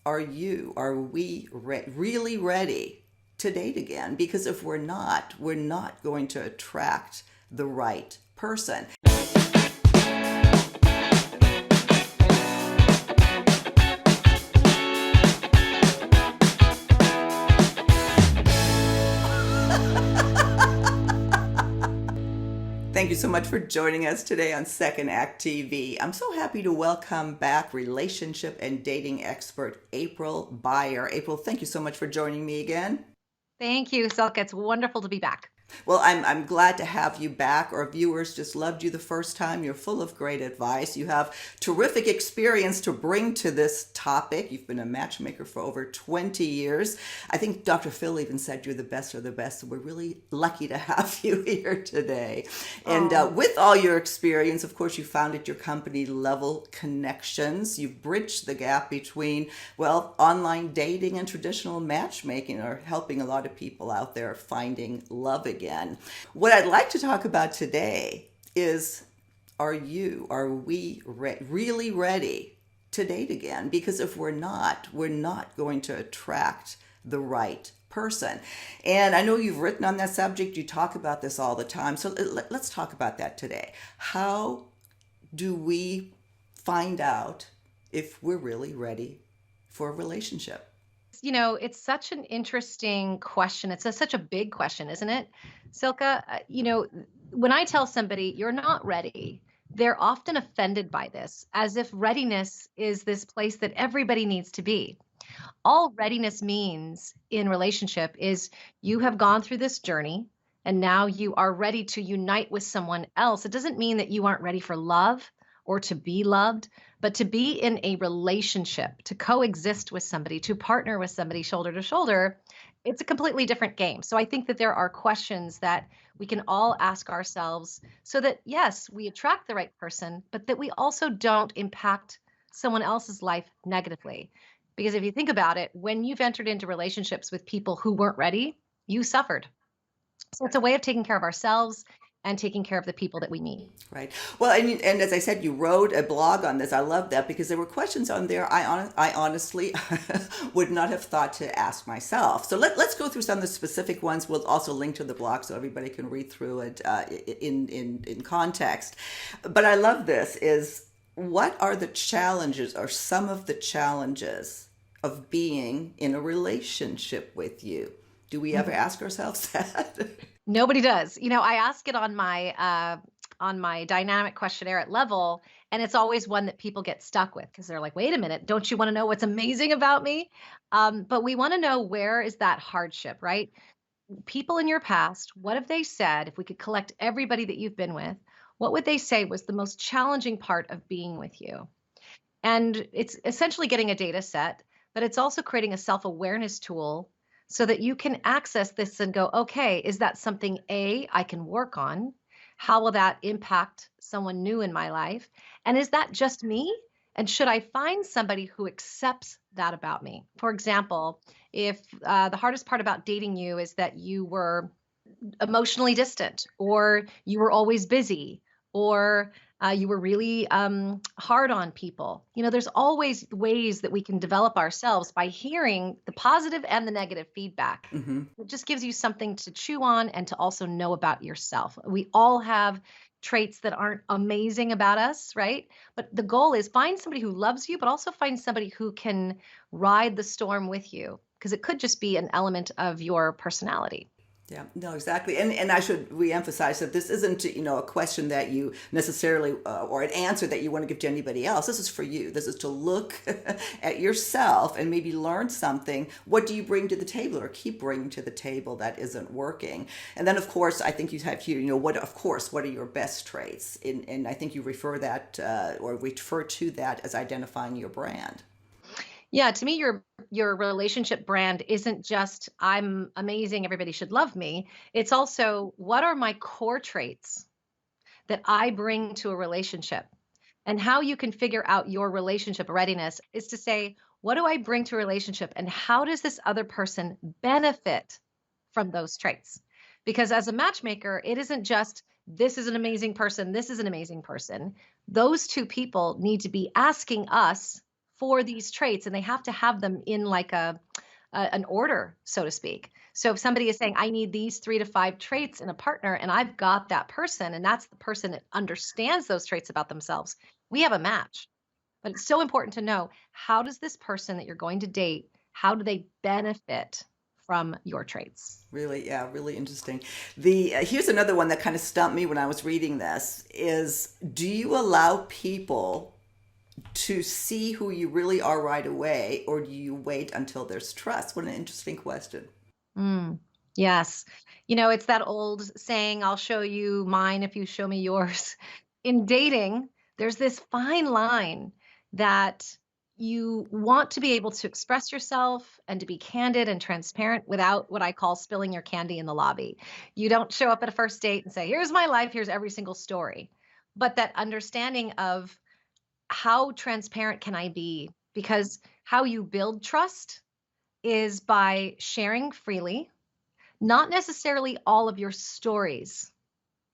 Are we really ready to date again? Because if we're not going to attract the right person. Thank you so much for joining us today on Second Act TV. I'm so happy to welcome back relationship and dating expert April Beyer. April, thank you so much for joining me again. Thank you, Silke. It's wonderful to be back. Well, I'm glad to have you back. Our viewers just loved you the first time. You're full of great advice. You have terrific experience to bring to this topic. You've been a matchmaker for over 20 years. I think Dr. Phil even said you're the best of the best. So we're really lucky to have you here today. And with all your experience, of course, you founded your company, Level Connections. You've bridged the gap between, well, online dating and traditional matchmaking, or helping a lot of people out there finding love again. What I'd like to talk about today is, are we really ready to date again? Because if we're not going to attract the right person. And I know you've written on that subject. You talk about this all the time. So let's talk about that today. How do we find out if we're really ready for a relationship? It's such an interesting question. Such a big question, isn't it, Silke? When I tell somebody you're not ready, they're often offended by this, as if readiness is this place that everybody needs to be. All readiness means in relationship is you have gone through this journey and now you are ready to unite with someone else. It doesn't mean that you aren't ready for love or to be loved, but to be in a relationship, to coexist with somebody, to partner with somebody shoulder to shoulder, it's a completely different game. So I think that there are questions that we can all ask ourselves so that, yes, we attract the right person, but that we also don't impact someone else's life negatively. Because if you think about it, when you've entered into relationships with people who weren't ready, you suffered. So it's a way of taking care of ourselves and taking care of the people that we meet. Right. Well, and as I said, you wrote a blog on this. I love that because there were questions on there I honestly would not have thought to ask myself. So let's go through some of the specific ones. We'll also link to the blog so everybody can read through it in context. But I love this is, what are the challenges, or some of the challenges, of being in a relationship with you? Do we ever ask ourselves that? Nobody does. I ask it on my dynamic questionnaire at Level, and it's always one that people get stuck with because they're like, "Wait a minute, don't you want to know what's amazing about me?" But we want to know, where is that hardship, right? People in your past, what have they said? If we could collect everybody that you've been with, what would they say was the most challenging part of being with you? And it's essentially getting a data set, but it's also creating a self-awareness tool so that you can access this and go, okay, is that something I can work on? How will that impact someone new in my life? And is that just me? And should I find somebody who accepts that about me? For example, if the hardest part about dating you is that you were emotionally distant, or you were always busy, or you were really hard on people. There's always ways that we can develop ourselves by hearing the positive and the negative feedback. Mm-hmm. It just gives you something to chew on and to also know about yourself. We all have traits that aren't amazing about us, right? But the goal is find somebody who loves you, but also find somebody who can ride the storm with you, because it could just be an element of your personality. Yeah, no, exactly. And I should reemphasize that this isn't, a question that you necessarily, or an answer that you want to give to anybody else. This is for you. This is to look at yourself and maybe learn something. What do you bring to the table, or keep bringing to the table, that isn't working? And then, of course, I think you have here, what are your best traits? And I think you refer to that as identifying your brand. Yeah, to me, your relationship brand isn't just I'm amazing, everybody should love me. It's also, what are my core traits that I bring to a relationship? And how you can figure out your relationship readiness is to say, what do I bring to a relationship, and how does this other person benefit from those traits? Because as a matchmaker, it isn't just this is an amazing person, this is an amazing person. Those two people need to be asking us for these traits, and they have to have them in like an order, so to speak. So if somebody is saying, I need these 3 to 5 traits in a partner, and I've got that person, and that's the person that understands those traits about themselves, we have a match. But it's so important to know, how does this person that you're going to date, how do they benefit from your traits? Really, yeah, really interesting. The here's another one that kind of stumped me when I was reading this is, do you allow people to see who you really are right away, or do you wait until there's trust? What an interesting question. Mm, yes. It's that old saying, I'll show you mine if you show me yours. In dating, there's this fine line that you want to be able to express yourself and to be candid and transparent without what I call spilling your candy in the lobby. You don't show up at a first date and say, here's my life, here's every single story. But that understanding of, how transparent can I be? Because how you build trust is by sharing freely, not necessarily all of your stories,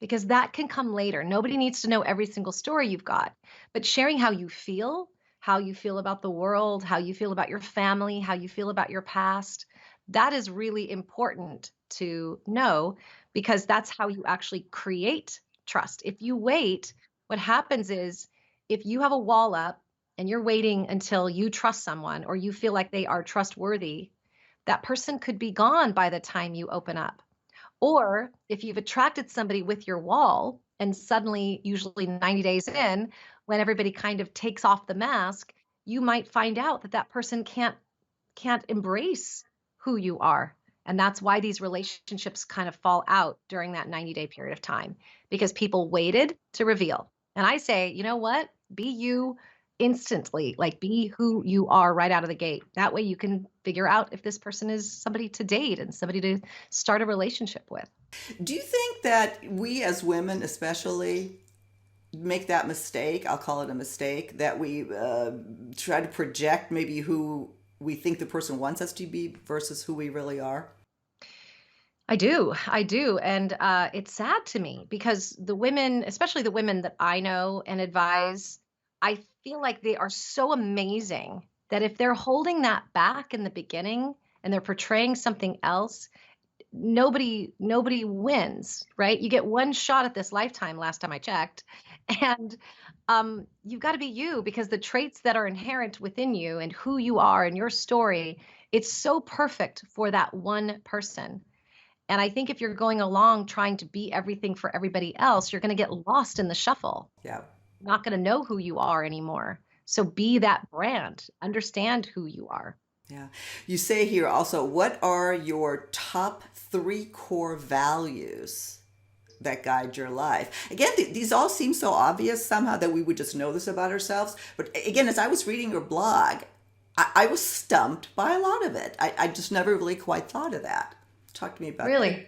because that can come later. Nobody needs to know every single story you've got, but sharing how you feel about the world, how you feel about your family, how you feel about your past, that is really important to know, because that's how you actually create trust. If you wait, what happens is, if you have a wall up and you're waiting until you trust someone or you feel like they are trustworthy, that person could be gone by the time you open up. Or if you've attracted somebody with your wall, and suddenly, usually 90 days in, when everybody kind of takes off the mask, you might find out that that person can't embrace who you are. And that's why these relationships kind of fall out during that 90-day period of time, because people waited to reveal. And I say, you know what? Be you instantly, like be who you are right out of the gate. That way you can figure out if this person is somebody to date and somebody to start a relationship with. Do you think that we as women, especially, make that mistake? I'll call it a mistake that we try to project maybe who we think the person wants us to be versus who we really are. I do. I do. And it's sad to me, because the women, especially the women that I know and advise, I feel like they are so amazing that if they're holding that back in the beginning and they're portraying something else, nobody wins, right? You get one shot at this lifetime, last time I checked. And you've got to be you, because the traits that are inherent within you and who you are and your story, it's so perfect for that one person. And I think if you're going along trying to be everything for everybody else, you're going to get lost in the shuffle. Yeah. You're not going to know who you are anymore. So be that brand, understand who you are. Yeah. You say here also, what are your top three core values that guide your life? Again, these all seem so obvious somehow that we would just know this about ourselves. But again, as I was reading your blog, I was stumped by a lot of it. I just never really quite thought of that. Talk to me about that. Really?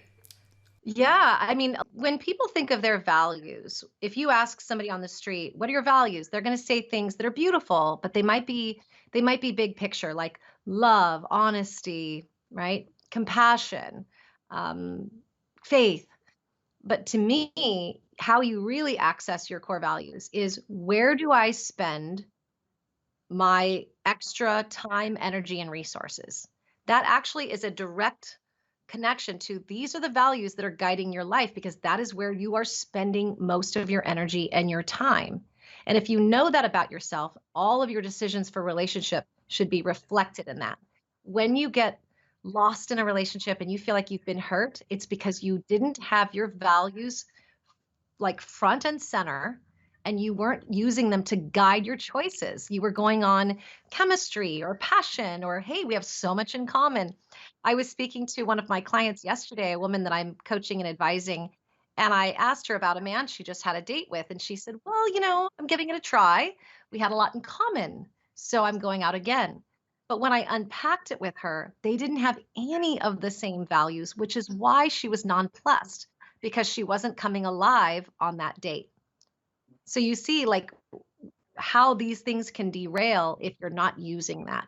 Yeah. I mean, when people think of their values, if you ask somebody on the street, what are your values? They're going to say things that are beautiful, but they might be big picture, like love, honesty, right? Compassion, um, faith. But to me, how you really access your core values is, where do I spend my extra time, energy, and resources? That actually is a direct connection to, these are the values that are guiding your life, because that is where you are spending most of your energy and your time. And if you know that about yourself, all of your decisions for relationship should be reflected in that. When you get lost in a relationship and you feel like you've been hurt, it's because you didn't have your values like front and center, and you weren't using them to guide your choices. You were going on chemistry or passion, or hey, we have so much in common. I was speaking to one of my clients yesterday, a woman that I'm coaching and advising, and I asked her about a man she just had a date with, and she said, well, I'm giving it a try. We had a lot in common, so I'm going out again. But when I unpacked it with her, they didn't have any of the same values, which is why she was nonplussed, because she wasn't coming alive on that date. So you see, like, how these things can derail if you're not using that.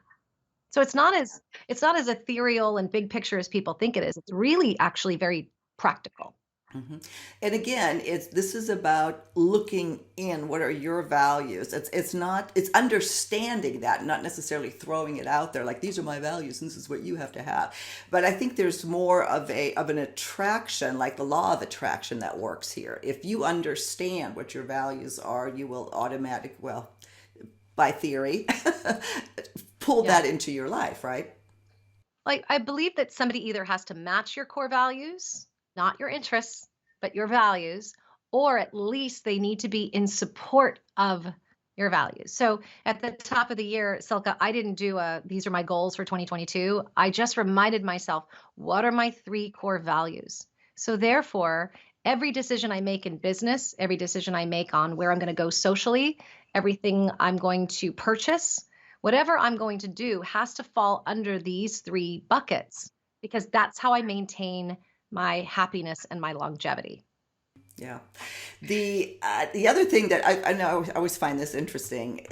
So it's not as ethereal and big picture as people think it is. It's really actually very practical. And again, this is about looking in. What are your values? It's not, it's understanding that, not necessarily throwing it out there like these are my values and this is what you have to have. But I think there's more of an attraction, like the law of attraction, that works here. If you understand what your values are, you will automatic, well, by theory, pull Yeah. that into your life, right? Like, I believe that somebody either has to match your core values, not your interests, but your values, or at least they need to be in support of your values. So at the top of the year, Silka, I didn't do these are my goals for 2022. I just reminded myself, what are my three core values? So therefore, every decision I make in business, every decision I make on where I'm going to go socially, everything I'm going to purchase, whatever I'm going to do has to fall under these three buckets because that's how I maintain my happiness and my longevity. Yeah. The other thing that I know I always find this interesting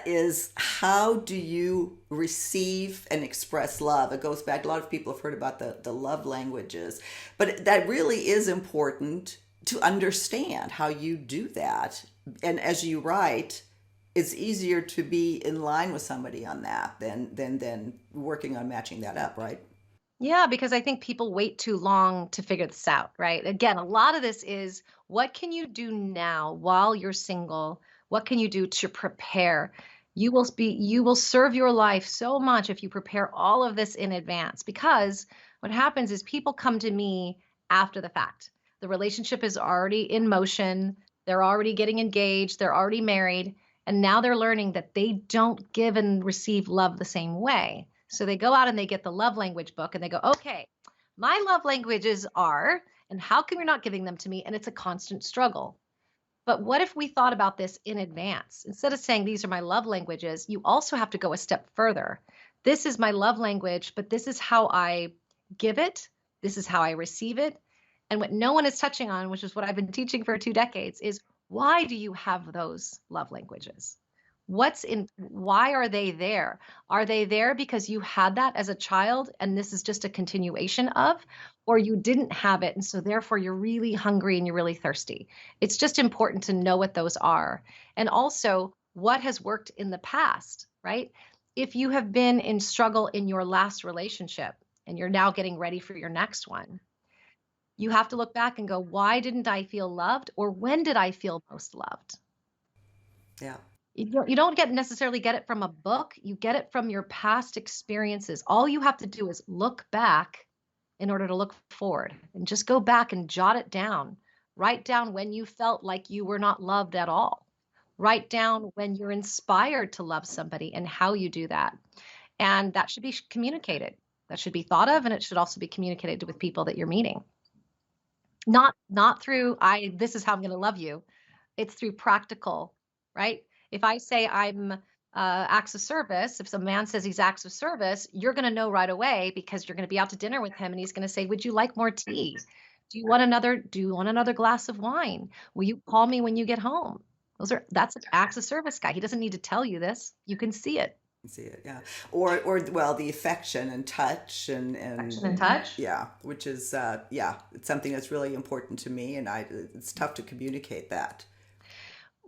is how do you receive and express love? It goes back. A lot of people have heard about the love languages, but that really is important to understand how you do that. And as you write, it's easier to be in line with somebody on that than working on matching that up, right? Yeah, because I think people wait too long to figure this out, right? Again, a lot of this is what can you do now while you're single? What can you do to prepare? You will serve your life so much if you prepare all of this in advance because what happens is people come to me after the fact. The relationship is already in motion, they're already getting engaged, they're already married, and now they're learning that they don't give and receive love the same way. So they go out and they get the love language book and they go, okay, my love languages are, and how come you're not giving them to me? And it's a constant struggle. But what if we thought about this in advance? Instead of saying, these are my love languages, you also have to go a step further. This is my love language, but this is how I give it. This is how I receive it. And what no one is touching on, which is what I've been teaching for 2 decades, is why do you have those love languages? Why are they there? Are they there because you had that as a child and this is just a continuation of, or you didn't have it and so therefore you're really hungry and you're really thirsty? It's just important to know what those are. And also what has worked in the past, right? If you have been in struggle in your last relationship and you're now getting ready for your next one, you have to look back and go, why didn't I feel loved? Or when did I feel most loved? Yeah. You don't get necessarily get it from a book. You get it from your past experiences. All you have to do is look back in order to look forward and just go back and jot it down. Write down when you felt like you were not loved at all. Write down when you're inspired to love somebody and how you do that. And that should be communicated. That should be thought of and it should also be communicated with people that you're meeting. Not through I this is how I'm going to love you. It's through practical, right? If I say I'm acts of service, if some man says he's acts of service, you're going to know right away because you're going to be out to dinner with him and he's going to say, "Would you like more tea? Do you want another glass of wine? Will you call me when you get home?" That's an acts of service guy. He doesn't need to tell you this. You can see it. See it, yeah. Or well, the affection and touch Action and and touch. yeah, which is yeah, it's something that's really important to me, and it's tough to communicate that.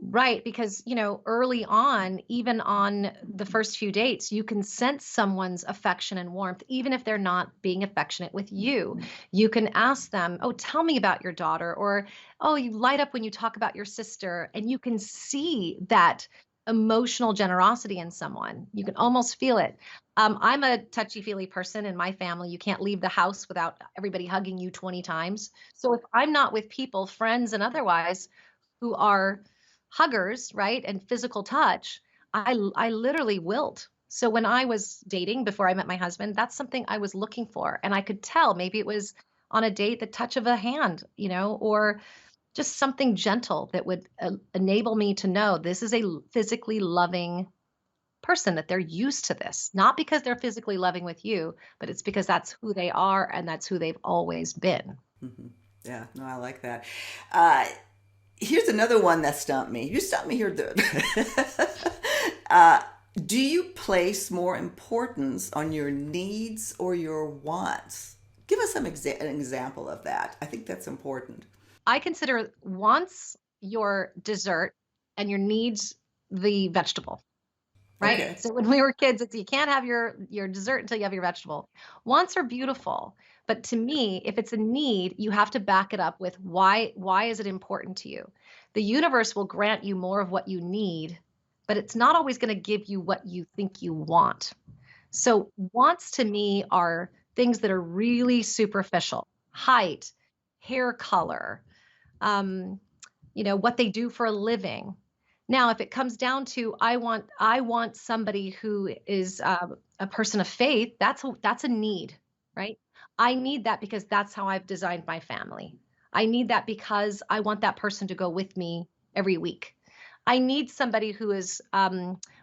Right, because, early on, even on the first few dates, you can sense someone's affection and warmth, even if they're not being affectionate with you. You can ask them, "Oh, tell me about your daughter," or, "Oh, you light up when you talk about your sister." And you can see that emotional generosity in someone. You can almost feel it. I'm a touchy-feely person in my family. You can't leave the house without everybody hugging you 20 times. So if I'm not with people, friends and otherwise, who are huggers, right, and physical touch, I literally wilt. So when I was dating before I met my husband, that's something I was looking for, and I could tell maybe it was on a date the touch of a hand, or just something gentle that would enable me to know this is a physically loving person, that they're used to this, not because they're physically loving with you, but it's because that's who they are and that's who they've always been. Hmm. Yeah, no, I like that. Uh, Here's another one that stumped me. You stumped me here. uh, do you place more importance on your needs or your wants? Give us an example of that. I think that's important. I consider wants your dessert and your needs the vegetable, right? Okay. So when we were kids, it's you can't have your dessert until you have your vegetable. Wants are beautiful, but to me, if it's a need, you have to back it up with why is it important to you? The universe will grant you more of what you need, but it's not always going to give you what you think you want. So wants to me are things that are really superficial. Height, hair color, um, what they do for a living. Now, if it comes down to I want somebody who is a person of faith, that's a need, right? I need that because that's how I've designed my family. I need that because I want that person to go with me every week. I need somebody who is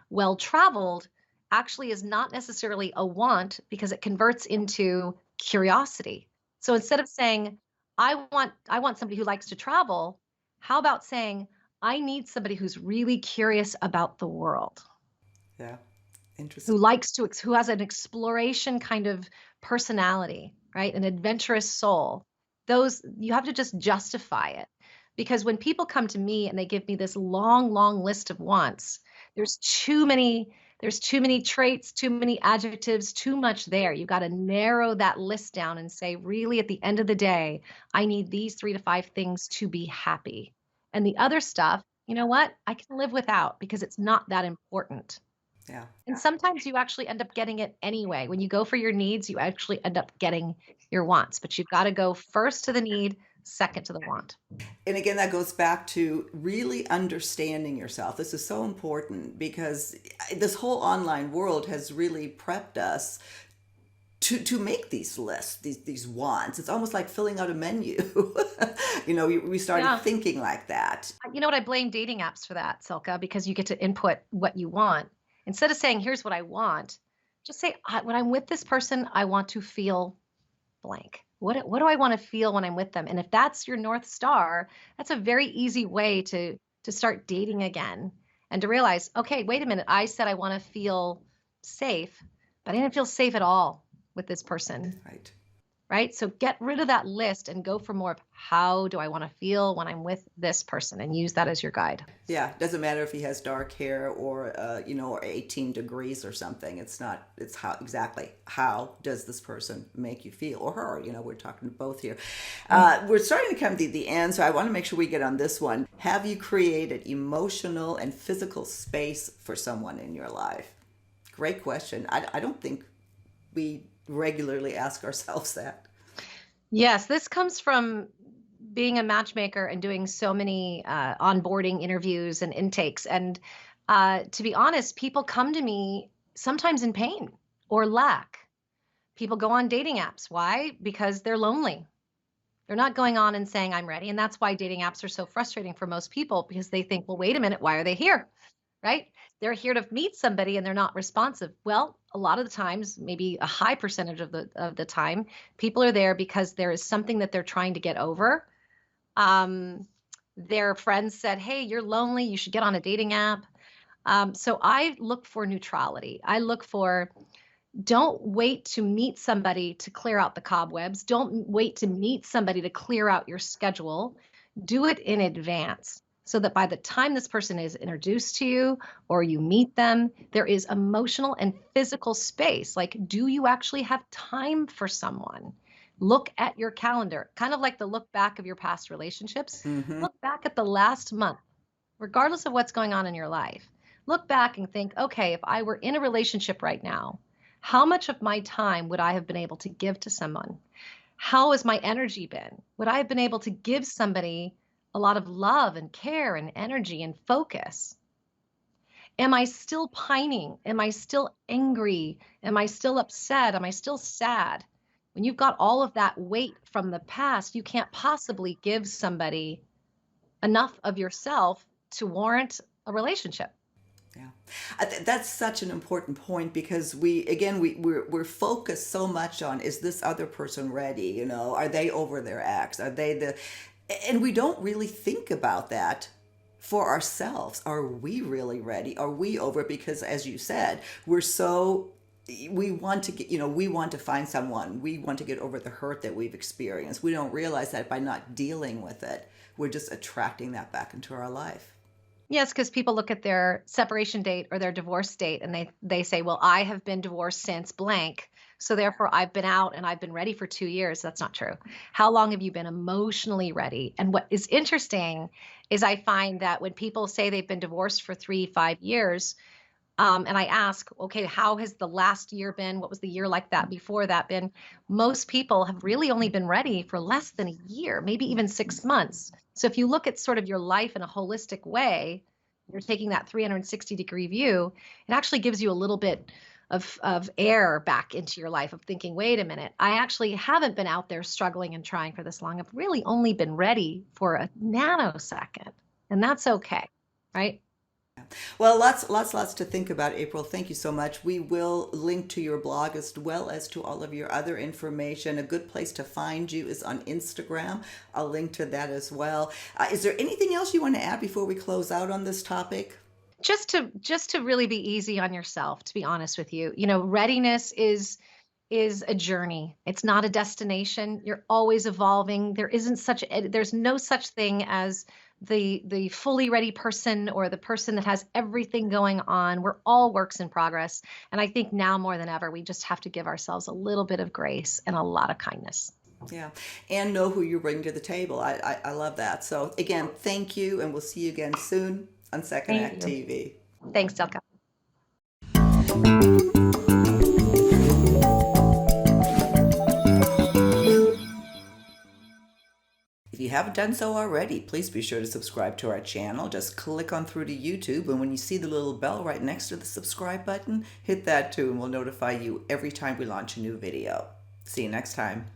well traveled. Actually, is not necessarily a want because it converts into curiosity. So instead of saying I want somebody who likes to travel, how about saying, I need somebody who's really curious about the world, Yeah. who Interesting. likes to, who has an exploration kind of personality, right? An adventurous soul. Those, you have to just justify it. Because when people come to me and they give me this long, long list of wants, there's too many, there's too many traits, too many adjectives, too much there. You got to narrow that list down and say, really, at the end of the day, I need these 3 to 5 things to be happy. And the other stuff, you know what? I can live without because it's not that important. Yeah. And sometimes you actually end up getting it anyway. When you go for your needs, you actually end up getting your wants, but you've got to go first to the need, second to the want. And again, that goes back to really understanding yourself. This is so important because this whole online world has really prepped us to make these lists, these wants. It's almost like filling out a menu. We started Yeah. thinking like that. You know what? I blame dating apps for that, Silka, because you get to input what you want. Instead of saying, here's what I want, just say, when I'm with this person, I want to feel blank. What do I want to feel when I'm with them? And if that's your North Star, that's a very easy way to start dating again and to realize, okay, wait a minute, I said I want to feel safe, but I didn't feel safe at all with this person, Right. right? So get rid of that list and go for more of how do I want to feel when I'm with this person and use that as your guide. Yeah, doesn't matter if he has dark hair or 18 degrees or something. It's not, it's how does this person make you feel, or her, we're talking to both here. We're starting to come to the end, so I want to make sure we get on this one. Have you created emotional and physical space for someone in your life? Great question. I don't think we regularly ask ourselves that. Yes, this comes from being a matchmaker and doing so many onboarding interviews and intakes. And to be honest, people come to me sometimes in pain or lack. People go on dating apps. Why? Because they're lonely. They're not going on and saying, I'm ready. And that's why dating apps are so frustrating for most people because they think, well, wait a minute, why are they here? Right? They're here to meet somebody and they're not responsive. Well, a lot of the times, maybe a high percentage of the time, people are there because there is something that they're trying to get over. Um, their friends said, hey, you're lonely, you should get on a dating app. So I look for neutrality. I look for don't wait to meet somebody to clear out the cobwebs. Don't wait to meet somebody to clear out your schedule. Do it in advance so that by the time this person is introduced to you or you meet them, there is emotional and physical space. Like, do you actually have time for someone? Look at your calendar, kind of like the look back of your past relationships. Mm-hmm. Look back at the last month, regardless of what's going on in your life. Look back and think, okay, if I were in a relationship right now, how much of my time would I have been able to give to someone? How has my energy been? Would I have been able to give somebody a lot of love and care and energy and focus? Am I still pining? Am I still angry? Am I still upset? Am I still sad? When you've got all of that weight from the past, you can't possibly give somebody enough of yourself to warrant a relationship. Yeah, that's such an important point because we're focused so much on, is this other person ready? Are they over their ex? Are they and we don't really think about that for ourselves. Are we really ready? Are we over? Because as you said, we're so we want to get, we want to find someone. We want to get over the hurt that we've experienced. We don't realize that by not dealing with it, we're just attracting that back into our life. Yes, because people look at their separation date or their divorce date and they say, well, I have been divorced since blank. So therefore I've been out and I've been ready for 2 years. That's not true. How long have you been emotionally ready? And what is interesting is I find that when people say they've been divorced for 3, 5 years, and I ask, okay, how has the last year been? What was the year like that before that been? Most people have really only been ready for less than a year, maybe even 6 months. So if you look at sort of your life in a holistic way, you're taking that 360-degree view, it actually gives you a little bit of air back into your life of thinking, wait a minute, I actually haven't been out there struggling and trying for this long. I've really only been ready for a nanosecond, and that's okay, right? Well, lots to think about, April. Thank you so much. We will link to your blog as well as to all of your other information. A good place to find you is on Instagram. I'll link to that as well. Is there anything else you want to add before we close out on this topic? Just to really be easy on yourself, to be honest with you. Readiness is a journey. It's not a destination. You're always evolving. There's no such thing as the fully ready person or the person that has everything going on. We're all works in progress. And I think now more than ever, we just have to give ourselves a little bit of grace and a lot of kindness. Yeah, and know who you bring to the table. I love that. So again, thank you, and we'll see you again soon on Second Thank Act you. TV. Thanks, Delka. If you haven't done so already, please be sure to subscribe to our channel. Just click on through to YouTube, and when you see the little bell right next to the subscribe button, hit that too, and we'll notify you every time we launch a new video. See you next time.